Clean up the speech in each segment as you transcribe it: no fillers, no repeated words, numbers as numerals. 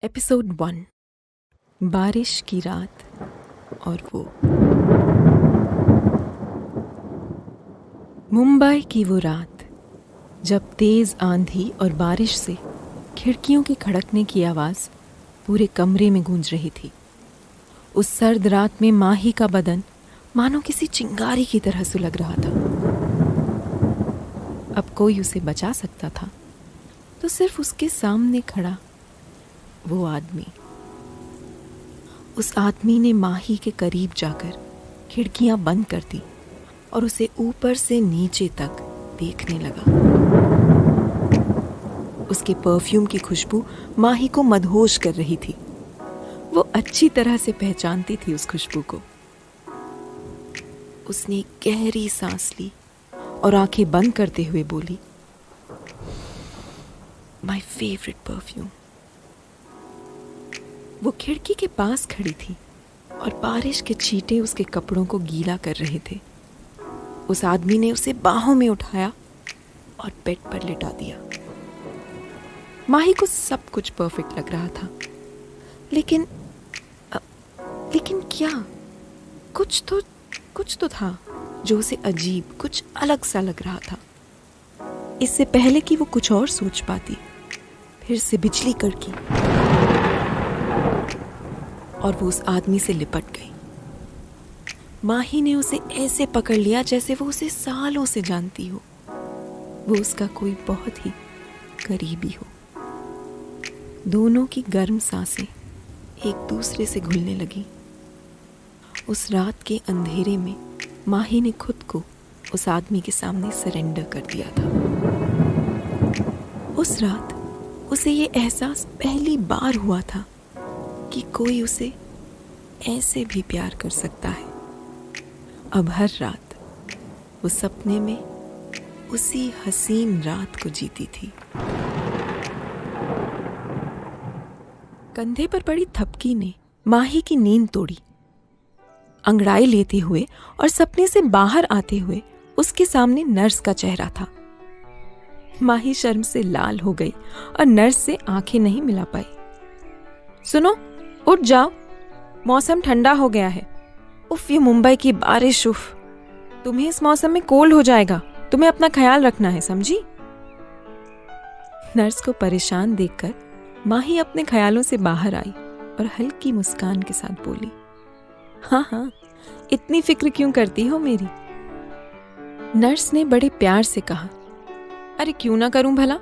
Episode 1 बारिश की रात और वो। मुंबई की वो रात जब तेज आंधी और बारिश से खिड़कियों के खड़कने की आवाज पूरे कमरे में गूंज रही थी। उस सर्द रात में माही का बदन मानो किसी चिंगारी की तरह सुलग रहा था। अब कोई उसे बचा सकता था तो सिर्फ उसके सामने खड़ा वो आदमी। उस आदमी ने माही के करीब जाकर खिड़कियां बंद कर दी और उसे ऊपर से नीचे तक देखने लगा। उसके परफ्यूम की खुशबू माही को मदहोश कर रही थी। वो अच्छी तरह से पहचानती थी उस खुशबू को। उसने गहरी सांस ली और आंखें बंद करते हुए बोली, माय फेवरेट परफ्यूम। वो खिड़की के पास खड़ी थी और बारिश के छींटे उसके कपड़ों को गीला कर रहे थे। उस आदमी ने उसे बाहों में उठाया और बेड पर लिटा दिया। माही को सब कुछ परफेक्ट लग रहा था, लेकिन क्या? कुछ तो था जो उसे अजीब, कुछ अलग सा लग रहा था। इससे पहले कि वो कुछ और सोच पाती, फिर से बिजली कड़की और वो उस आदमी से लिपट गई। माही ने उसे ऐसे पकड़ लिया जैसे वो उसे सालों से जानती हो। वो उसका कोई बहुत ही करीबी हो। दोनों की गर्म सांसें एक दूसरे से घुलने लगी। उस रात के अंधेरे में माही ने खुद को उस आदमी के सामने सरेंडर कर दिया था। उस रात उसे ये एहसास पहली बार हुआ था कि कोई उसे ऐसे भी प्यार कर सकता है। अब हर रात वो सपने में उसी हसीन रात को जीती थी। कंधे पर पड़ी थपकी ने माही की नींद तोड़ी। अंगड़ाई लेते हुए और सपने से बाहर आते हुए उसके सामने नर्स का चेहरा था। माही शर्म से लाल हो गई और नर्स से आंखें नहीं मिला पाई। सुनो, उठ जाओ, मौसम ठंडा हो गया है। उफ, ये मुंबई की बारिश, उफ। तुम्हें इस मौसम में कोल्ड हो जाएगा। तुम्हें अपना ख्याल रखना है, समझी? नर्स को परेशान देखकर माही अपने ख्यालों से बाहर आई और हल्की मुस्कान के साथ बोली, हाँ, इतनी फिक्र क्यों करती हो मेरी? नर्स ने बड़े प्यार से कहा, अरे क्यों ना करूं भला,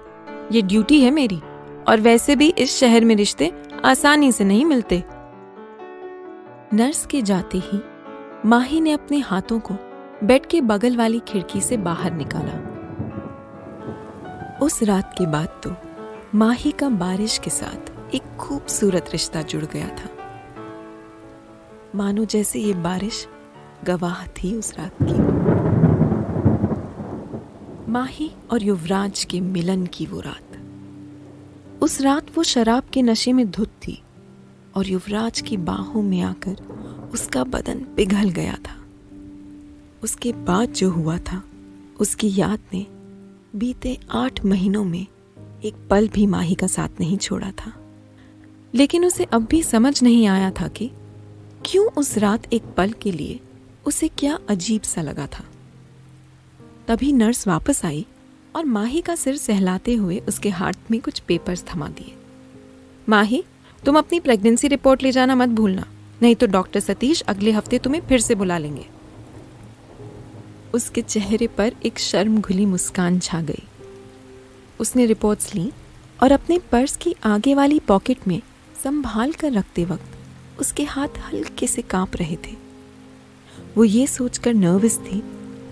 ये ड्यूटी है मेरी। और वैसे भी इस शहर में रिश्ते आसानी से नहीं मिलते। नर्स के जाते ही माही ने अपने हाथों को बेड के बगल वाली खिड़की से बाहर निकाला। उस रात के बाद तो माही का बारिश के साथ एक खूबसूरत रिश्ता जुड़ गया था। मानो जैसे ये बारिश गवाह थी उस रात की। माही और युवराज के मिलन की वो रात। उस रात वो शराब के नशे में धुत थी और युवराज की बाहों में आकर उसका बदन पिघल गया था। उसके बाद जो हुआ था, उसकी याद ने बीते 8 महीनों में एक पल भी माही का साथ नहीं छोड़ा था। लेकिन उसे अब भी समझ नहीं आया था कि क्यों उस रात एक पल के लिए उसे क्या अजीब सा लगा था। तभी नर्स वापस आई और माही का सिर सहलाते हुए उसके हाथ में कुछ पेपर्स थमा दिए। माही, तुम अपनी प्रेगनेंसी रिपोर्ट ले जाना मत भूलना, नहीं तो डॉक्टर सतीश अगले हफ्ते तुम्हें फिर से बुला लेंगे। उसके चेहरे पर एक शर्म घुली मुस्कान छा गई। उसने रिपोर्ट्स ली और अपने पर्स की आगे वाली पॉकेट में संभाल कर रखते वक्त उसके हाथ हल्के से कांप रहे थे। वो ये सोचकर नर्वस थी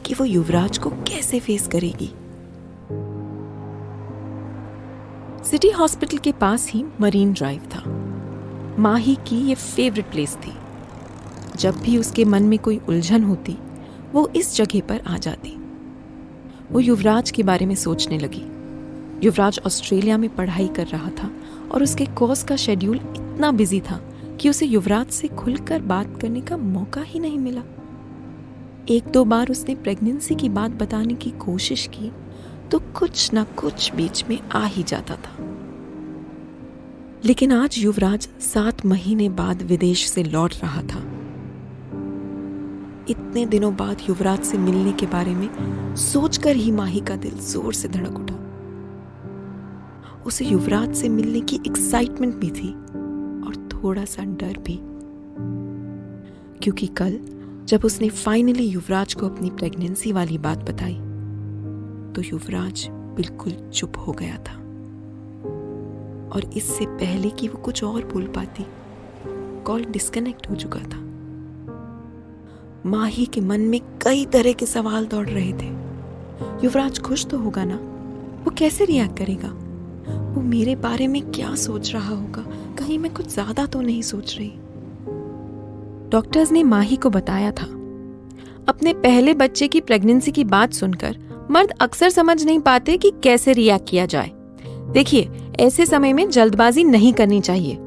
कि वो युवराज को कैसे फेस करेगी। सिटी हॉस्पिटल के पास ही मरीन ड्राइव था। माही की ये फेवरेट प्लेस थी। जब भी उसके मन में कोई उलझन होती, वो इस जगह पर आ जाती। वो युवराज के बारे में सोचने लगी। युवराज ऑस्ट्रेलिया में पढ़ाई कर रहा था और उसके कोर्स का शेड्यूल इतना बिजी था कि उसे युवराज से खुलकर बात करने का मौका ही नहीं मिला। 1-2 बार उसने प्रेगनेंसी की बात बताने की कोशिश की तो कुछ ना कुछ बीच में आ ही जाता था। लेकिन आज युवराज 7 महीने बाद विदेश से लौट रहा था। इतने दिनों बाद युवराज से मिलने के बारे में सोचकर ही माही का दिल जोर से धड़क उठा। उसे युवराज से मिलने की एक्साइटमेंट भी थी और थोड़ा सा डर भी, क्योंकि कल जब उसने फाइनली युवराज को अपनी प्रेगनेंसी वाली बात बताई तो युवराज बिल्कुल चुप हो गया था। और इससे पहले कि वो कुछ और बोल पाती, कॉल डिस्कनेक्ट हो चुका था। माही के मन में कई तरह के सवाल दौड़ रहे थे। युवराज खुश तो होगा ना? वो कैसे रिएक्ट करेगा? वो मेरे बारे में क्या सोच रहा होगा? कहीं मैं कुछ ज्यादा तो नहीं सोच रही? डॉक्टर्स ने माही को बताया था, अपने पहले बच्चे की प्रेगनेंसी की बात सुनकर मर्द अक्सर समझ नहीं पाते कि कैसे रिएक्ट किया जाए। देखिए, ऐसे समय में जल्दबाजी नहीं करनी चाहिए।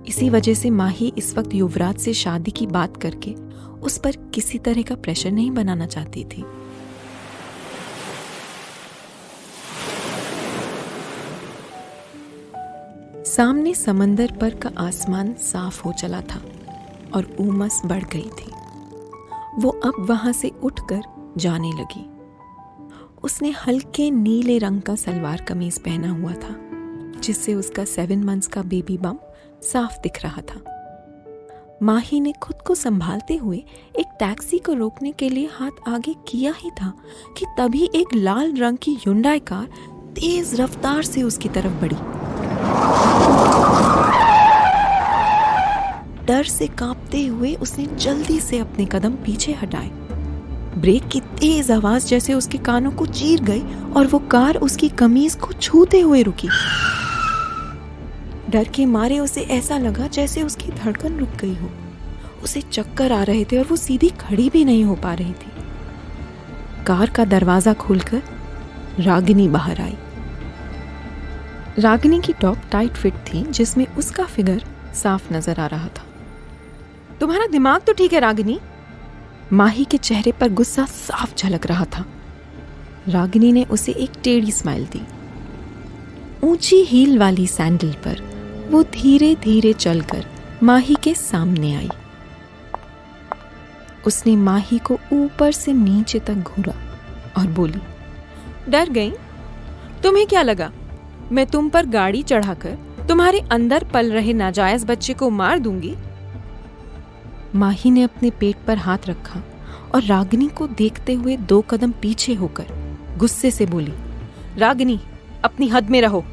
इसी वजह से माही इस वक्त युवराज से शादी की बात करके उस पर किसी तरह का प्रेशर नहीं बनाना चाहती थी। सामने समंदर पर का आसमान साफ हो चला था और उमस बढ़ गई थी। वो अब वहां से उठकर जाने लगी। उसने हल्के नीले रंग का सलवार कमीज पहना हुआ था, जिससे उसका 7 मंथ्स का बेबी बम्प साफ दिख रहा था। माही ने खुद को संभालते हुए एक टैक्सी को रोकने के लिए हाथ आगे किया ही था कि तभी एक लाल रंग की हुंडई कार तेज रफ्तार से उसकी तरफ बढ़ी। डर से कांपते हुए उसने जल्दी से अपने कदम पीछे हटाए। ब्रेक की तेज आवाज जैसे उसके कानों को चीर गई और वो कार उसकी कमीज को छूते हुए रुकी। डर के मारे उसे ऐसा लगा जैसे उसकी धड़कन रुक गई हो। उसे चक्कर आ रहे थे और वो सीधी खड़ी भी नहीं हो पा रही थी। कार का दरवाजा खोलकर रागिनी बाहर आई। रागिनी की टॉप टाइट फिट थी, जिसमें उसका फिगर साफ नजर आ रहा था। तुम्हारा दिमाग तो ठीक है रागिनी? माही के चेहरे पर गुस्सा साफ झलक रहा था। रागिनी ने उसे एक टेढ़ी स्माइल दी। ऊंची हील वाली सैंडल पर वो धीरे धीरे चलकर माही के सामने आई। उसने माही को ऊपर से नीचे तक घूरा और बोली, डर गई? तुम्हें क्या लगा मैं तुम पर गाड़ी चढ़ाकर तुम्हारे अंदर पल रहे नाजायज बच्चे को मार दूंगी? माही ने अपने पेट पर हाथ रखा और रागिनी को देखते हुए 2 कदम पीछे होकर गुस्से से बोली, रागिनी, अपनी हद में रहो।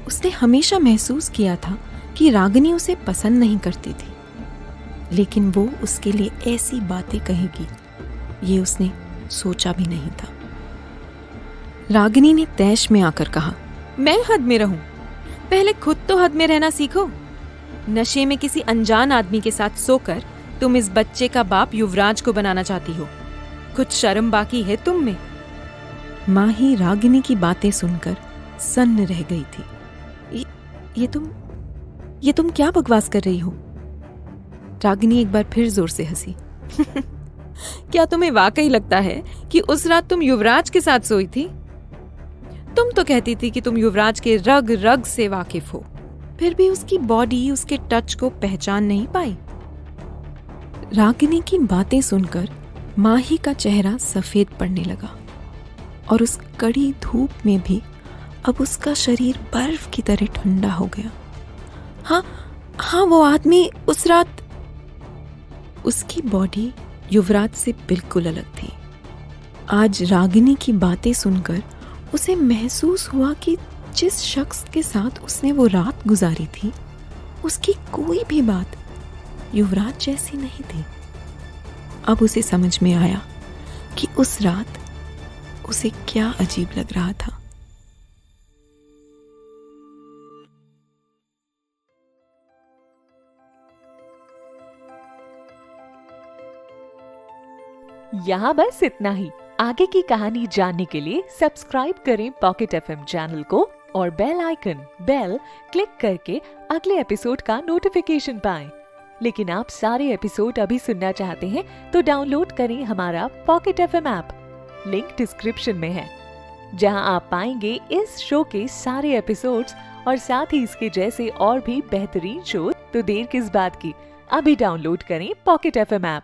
उसने हमेशा महसूस किया था कि रागिनी उसे पसंद नहीं करती थी, लेकिन वो उसके लिए ऐसी बातें कहेगी ये उसने सोचा भी नहीं था। रागिनी ने तैश में आकर कहा, मैं हद में रहूं? पहले खुद तो हद में रहना सीखो। नशे में किसी अनजान आदमी के साथ सोकर तुम इस बच्चे का बाप युवराज को बनाना चाहती हो। कुछ शर्म बाकी है तुम में? माही रागिनी की बातें सुनकर सन्न रह गई थी। ये तुम क्या बकवास कर रही हो? रागिनी एक बार फिर जोर से हंसी। क्या तुम्हें वाकई लगता है कि उस रात तुम युवराज के साथ सोई थी? तुम तो कहती थी कि तुम युवराज के रग रग से वाकिफ हो, फिर भी उसकी बॉडी, उसके टच को पहचान नहीं पाई। रागिनी की बातें सुनकर माही का चेहरा सफेद पड़ने लगा और उस कड़ी धूप में भी अब उसका शरीर बर्फ की तरह ठंडा हो गया। हाँ, वो आदमी उस रात। उसकी बॉडी युवराज से बिल्कुल अलग थी। आज रागिनी की बातें सुनकर उसे महसूस हुआ कि जिस शख्स के साथ उसने वो रात गुजारी थी, उसकी कोई भी बात युवराज जैसी नहीं थी। अब उसे समझ में आया कि उस रात उसे क्या अजीब लग रहा था। यहाँ बस इतना ही। आगे की कहानी जानने के लिए सब्सक्राइब करें पॉकेट एफएम चैनल को और बेल क्लिक करके अगले एपिसोड का नोटिफिकेशन पाएं। लेकिन आप सारे एपिसोड अभी सुनना चाहते हैं तो डाउनलोड करें हमारा pocket FM app. Link description में है। जहां आप पाएंगे इस शो के सारे एपिसोड्स और साथ ही इसके जैसे और भी बेहतरीन शो। तो देर किस बात की, अभी डाउनलोड करें पॉकेट FM ऐप।